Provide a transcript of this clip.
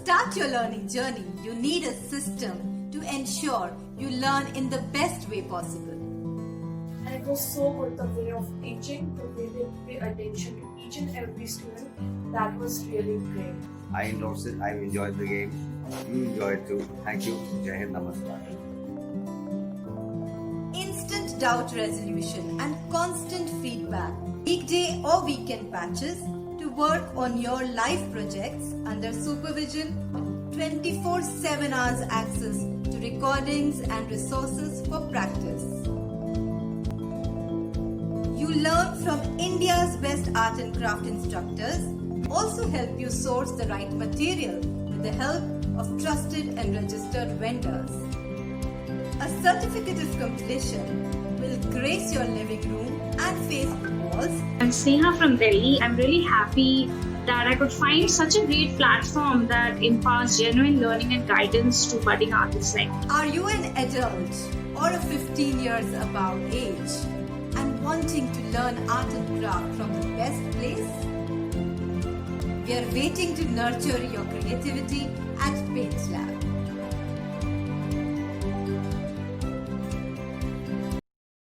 start your learning journey, you need a system to ensure you learn in the best way possible. And it was so good, the way of teaching, the way they pay attention to each and every student. That was really great. I enjoyed the game. You enjoyed too. Thank you. Jai Hind, Namaskar. Instant doubt resolution and constant feedback, weekday or weekend patches to work on your life projects under supervision, 24/7 hours access to recordings and resources for practice. You learn from India's best art and craft instructors, also help you source the right material with the help of trusted and registered vendors. A certificate of completion will grace your living room and Facebook walls. I'm Sneha from Delhi. I'm really happy that I could find such a great platform that imparts genuine learning and guidance to budding artists like me. Are you an adult or a 15 years above age and wanting to learn art and craft from the best place? We are waiting to nurture your creativity at PaintLab.